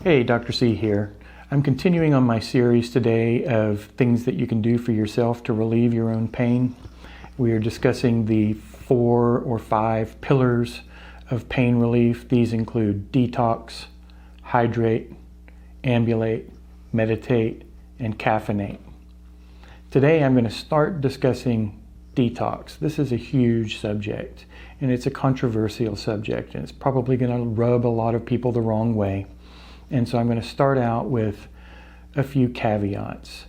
Hey, Dr. C here. I'm continuing on my series today of things that you can do for yourself to relieve your own pain. We are discussing the 4 or 5 pillars of pain relief. These include detox, hydrate, ambulate, meditate, and caffeinate. Today I'm going to start discussing detox. This is a huge subject, and it's a controversial subject, and it's probably going to rub a lot of people the wrong way. And so I'm going to start out with a few caveats.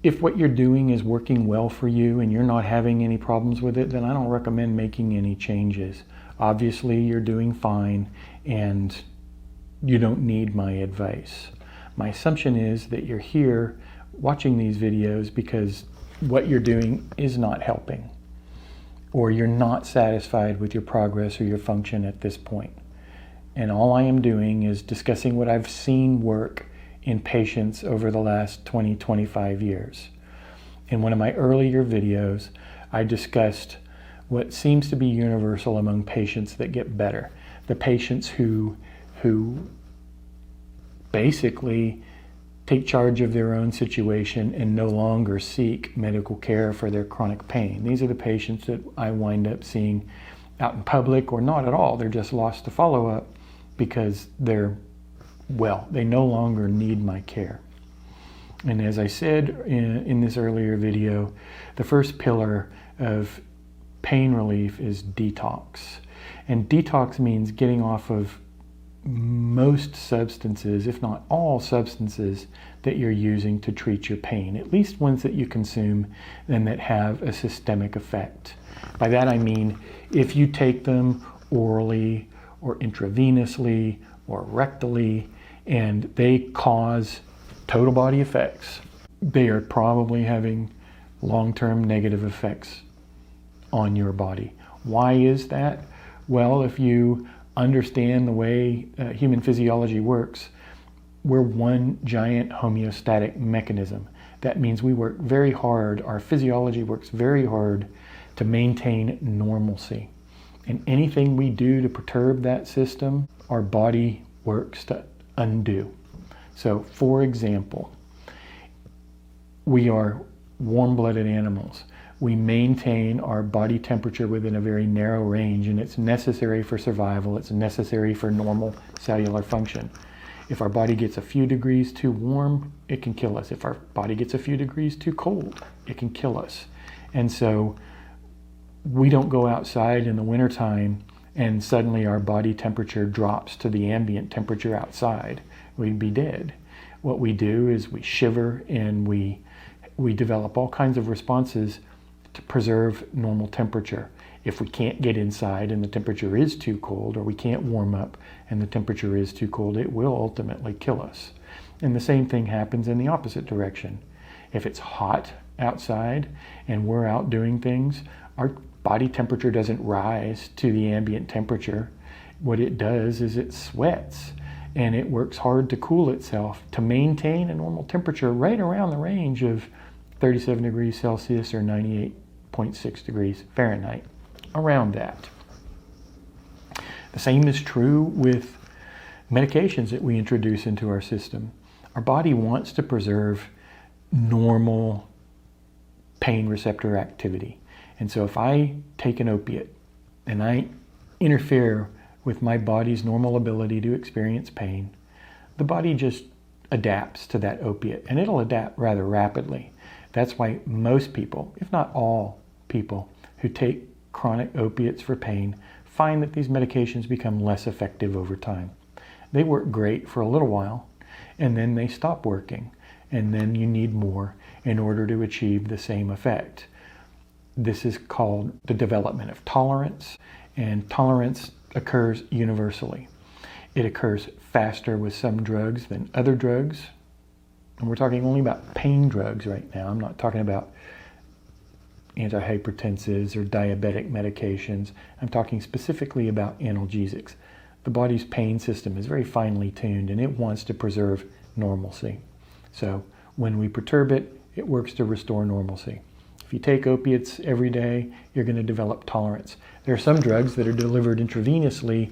If what you're doing is working well for you and you're not having any problems with it, then I don't recommend making any changes. Obviously, you're doing fine and you don't need my advice. My assumption is that you're here watching these videos because what you're doing is not helping, or you're not satisfied with your progress or your function at this point. And all I am doing is discussing what I've seen work in patients over the last 20-25 years. In one of my earlier videos, I discussed what seems to be universal among patients that get better. The patients who basically take charge of their own situation and no longer seek medical care for their chronic pain. These are the patients that I wind up seeing out in public, or not at all. They're just lost to follow-up because they no longer need my care. And as I said in this earlier video, the first pillar of pain relief is detox. And detox means getting off of most substances, if not all substances, that you're using to treat your pain, at least ones that you consume and that have a systemic effect. By that I mean, if you take them orally or intravenously or rectally and they cause total body effects, they are probably having long-term negative effects on your body. Why is that? Well, if you understand the way human physiology works, we're one giant homeostatic mechanism. That means we work very hard, our physiology works very hard to maintain normalcy. And anything we do to perturb that system, our body works to undo. So, for example, we are warm-blooded animals. We maintain our body temperature within a very narrow range, and it's necessary for survival. It's necessary for normal cellular function. If our body gets a few degrees too warm, it can kill us. If our body gets a few degrees too cold, it can kill us. And so we don't go outside in the wintertime and suddenly our body temperature drops to the ambient temperature outside. We'd be dead. What we do is we shiver and we develop all kinds of responses to preserve normal temperature. If we can't get inside and the temperature is too cold, or we can't warm up and the temperature is too cold, it will ultimately kill us. And the same thing happens in the opposite direction. If it's hot outside and we're out doing things, our body temperature doesn't rise to the ambient temperature. What it does is it sweats and it works hard to cool itself to maintain a normal temperature right around the range of 37 degrees Celsius or 98.6 degrees Fahrenheit, around that. The same is true with medications that we introduce into our system. Our body wants to preserve normal pain receptor activity. And so if I take an opiate and I interfere with my body's normal ability to experience pain, the body just adapts to that opiate, and it'll adapt rather rapidly. That's why most people, if not all people, who take chronic opiates for pain find that these medications become less effective over time. They work great for a little while, and then they stop working, and then you need more in order to achieve the same effect. This is called the development of tolerance, and tolerance occurs universally. It occurs faster with some drugs than other drugs, and we're talking only about pain drugs right now. I'm not talking about antihypertensives or diabetic medications. I'm talking specifically about analgesics. The body's pain system is very finely tuned, and it wants to preserve normalcy. So when we perturb it, it works to restore normalcy. If you take opiates every day, you're going to develop tolerance. There are some drugs that are delivered intravenously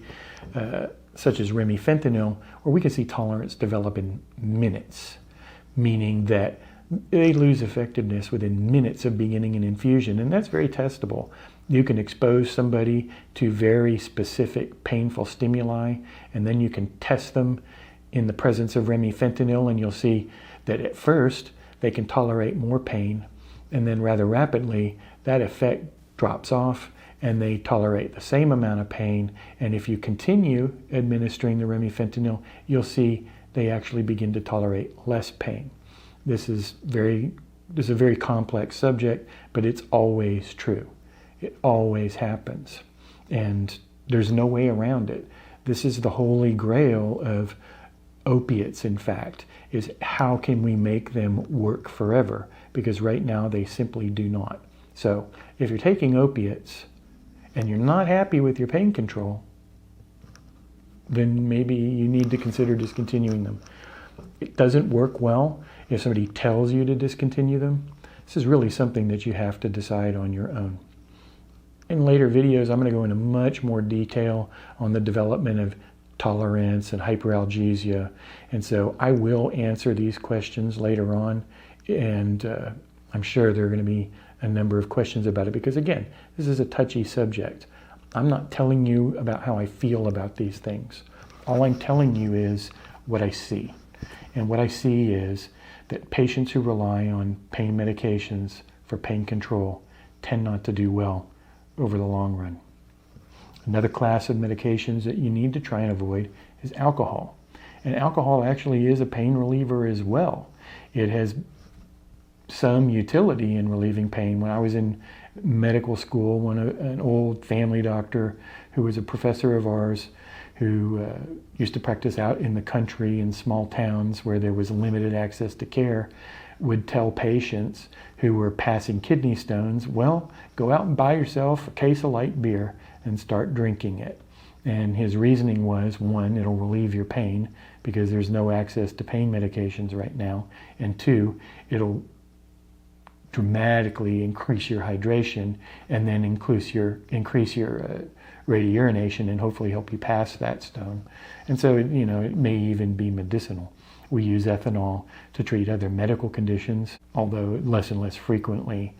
such as remifentanil, where we can see tolerance develop in minutes, meaning that they lose effectiveness within minutes of beginning an infusion, and that's very testable. You can expose somebody to very specific painful stimuli, and then you can test them in the presence of remifentanil, and you'll see that at first they can tolerate more pain, and then rather rapidly that effect drops off and they tolerate the same amount of pain. And if you continue administering the remifentanil, you'll see they actually begin to tolerate less pain. This is a very complex subject, but it's always true. It always happens, and there's no way around it. This is the holy grail of opiates, in fact, is how can we make them work forever? Because right now they simply do not. So if you're taking opiates and you're not happy with your pain control, then maybe you need to consider discontinuing them. It doesn't work well if somebody tells you to discontinue them. This is really something that you have to decide on your own. In later videos, I'm going to go into much more detail on the development of tolerance and hyperalgesia, and so I will answer these questions later on, and I'm sure there are going to be a number of questions about it, because again, this is a touchy subject. I'm not telling you about how I feel about these things. All I'm telling you is what I see, and what I see is that patients who rely on pain medications for pain control tend not to do well over the long run. Another class of medications that you need to try and avoid is alcohol. And alcohol actually is a pain reliever as well. It has some utility in relieving pain. When I was in medical school, an old family doctor who was a professor of ours, who used to practice out in the country in small towns where there was limited access to care, would tell patients who were passing kidney stones, well, go out and buy yourself a case of light beer and start drinking it. And his reasoning was, one, it'll relieve your pain because there's no access to pain medications right now, and two, it'll dramatically increase your hydration and then increase your rate of urination and hopefully help you pass that stone. And so, it may even be medicinal. We use ethanol to treat other medical conditions, although less and less frequently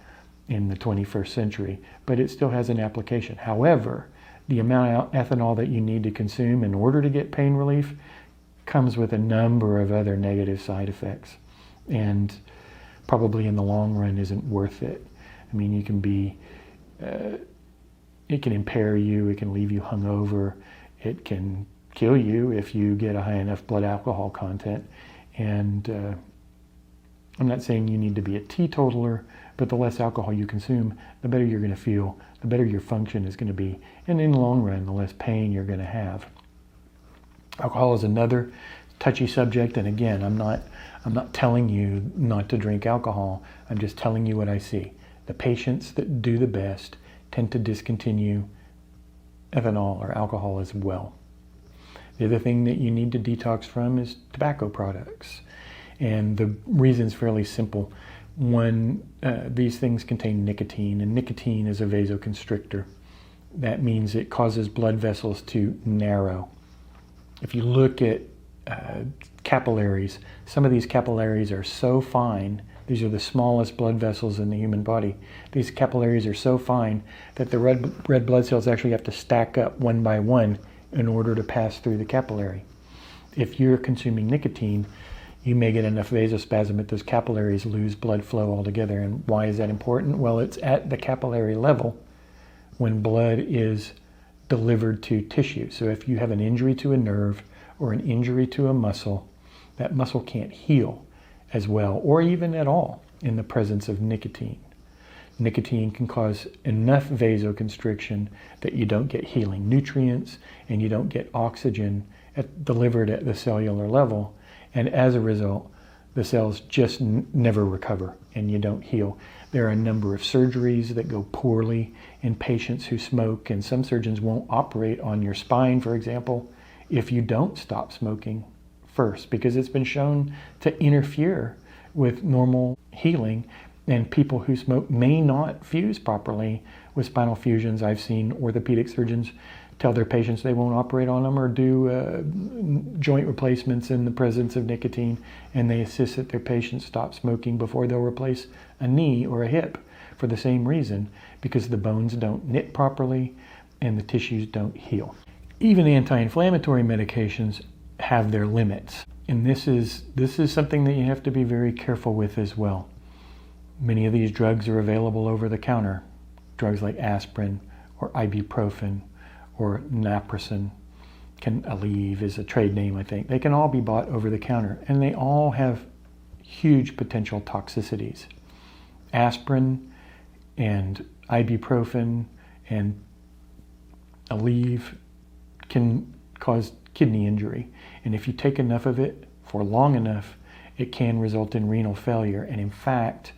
in the 21st century, but it still has an application. However, the amount of ethanol that you need to consume in order to get pain relief comes with a number of other negative side effects, and probably in the long run isn't worth it. I mean, you can be, it can impair you, it can leave you hungover, it can kill you if you get a high enough blood alcohol content. And I'm not saying you need to be a teetotaler, but the less alcohol you consume, the better you're going to feel, the better your function is going to be, and in the long run, the less pain you're going to have. Alcohol is another touchy subject, and again, I'm not telling you not to drink alcohol. I'm just telling you what I see. The patients that do the best tend to discontinue ethanol or alcohol as well. The other thing that you need to detox from is tobacco products. And the reason's fairly simple. One, these things contain nicotine, and nicotine is a vasoconstrictor. That means it causes blood vessels to narrow. If you look at capillaries, some of these capillaries are so fine, these are the smallest blood vessels in the human body. These capillaries are so fine that the red blood cells actually have to stack up one by one in order to pass through the capillary. If you're consuming nicotine, you may get enough vasospasm that those capillaries lose blood flow altogether. And why is that important? Well, it's at the capillary level when blood is delivered to tissue. So if you have an injury to a nerve or an injury to a muscle, that muscle can't heal as well or even at all in the presence of nicotine. Nicotine can cause enough vasoconstriction that you don't get healing nutrients and you don't get oxygen delivered at the cellular level. And as a result, the cells just never recover and you don't heal. There are a number of surgeries that go poorly in patients who smoke, and some surgeons won't operate on your spine, for example, if you don't stop smoking first, because it's been shown to interfere with normal healing, and people who smoke may not fuse properly with spinal fusions. I've seen orthopedic surgeons tell their patients they won't operate on them or do joint replacements in the presence of nicotine, and they insist that their patients stop smoking before they'll replace a knee or a hip for the same reason, because the bones don't knit properly and the tissues don't heal. Even anti-inflammatory medications have their limits, and this is something that you have to be very careful with as well. Many of these drugs are available over the counter, drugs like aspirin or ibuprofen or naproxen. Aleve is a trade name, I think. They can all be bought over the counter, and they all have huge potential toxicities. Aspirin and ibuprofen and Aleve can cause kidney injury, and if you take enough of it for long enough, it can result in renal failure. And in fact,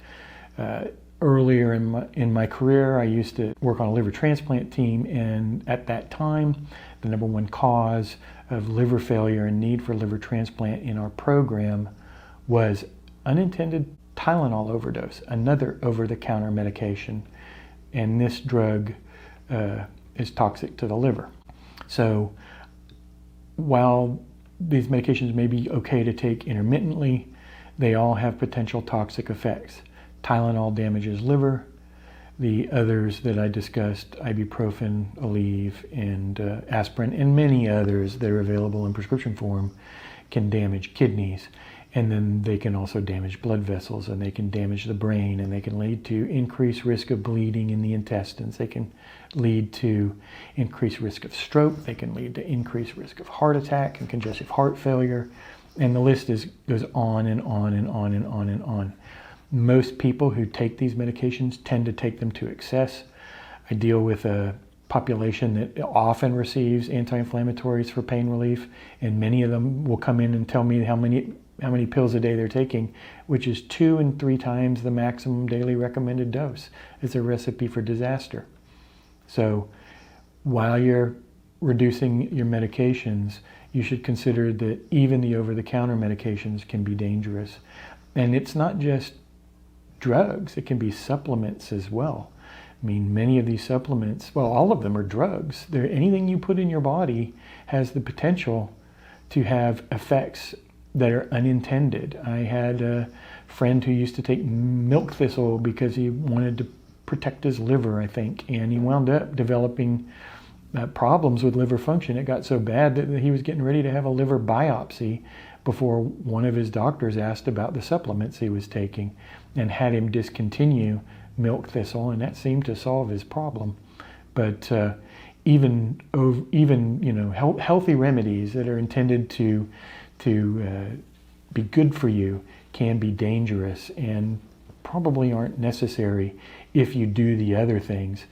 earlier in my career, I used to work on a liver transplant team, and at that time, the number one cause of liver failure and need for liver transplant in our program was unintended Tylenol overdose, another over-the-counter medication. And this drug is toxic to the liver. So while these medications may be okay to take intermittently, they all have potential toxic effects. Tylenol damages liver. The others that I discussed, ibuprofen, Aleve, and aspirin, and many others that are available in prescription form, can damage kidneys. And then they can also damage blood vessels, and they can damage the brain, and they can lead to increased risk of bleeding in the intestines. They can lead to increased risk of stroke. They can lead to increased risk of heart attack and congestive heart failure. And the list goes on and on and on and on and on. Most people who take these medications tend to take them to excess. I deal with a population that often receives anti-inflammatories for pain relief, and many of them will come in and tell me how many pills a day they're taking, which is 2 and 3 times the maximum daily recommended dose. It's a recipe for disaster. So while you're reducing your medications, you should consider that even the over-the-counter medications can be dangerous. And it's not just drugs, it can be supplements as well. I mean, many of these supplements, well, all of them are drugs. Anything you put in your body has the potential to have effects that are unintended. I had a friend who used to take milk thistle because he wanted to protect his liver, I think, and he wound up developing problems with liver function. It got so bad that he was getting ready to have a liver biopsy before one of his doctors asked about the supplements he was taking and had him discontinue milk thistle, and that seemed to solve his problem. But even healthy remedies that are intended to be good for you can be dangerous and probably aren't necessary if you do the other things: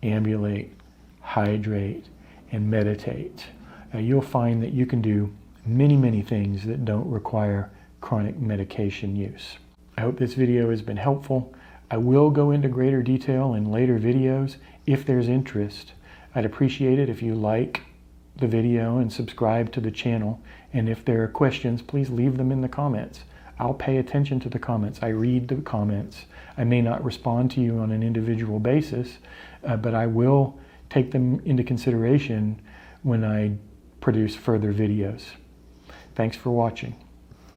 ambulate, hydrate, and meditate. You'll find that you can do many things that don't require chronic medication use. I hope this video has been helpful. I will go into greater detail in later videos if there's interest. I'd appreciate it if you like the video and subscribe to the channel. And if there are questions, please leave them in the comments. I'll pay attention to the comments. I read the comments. I may not respond to you on an individual basis, but I will take them into consideration when I produce further videos. Thanks for watching.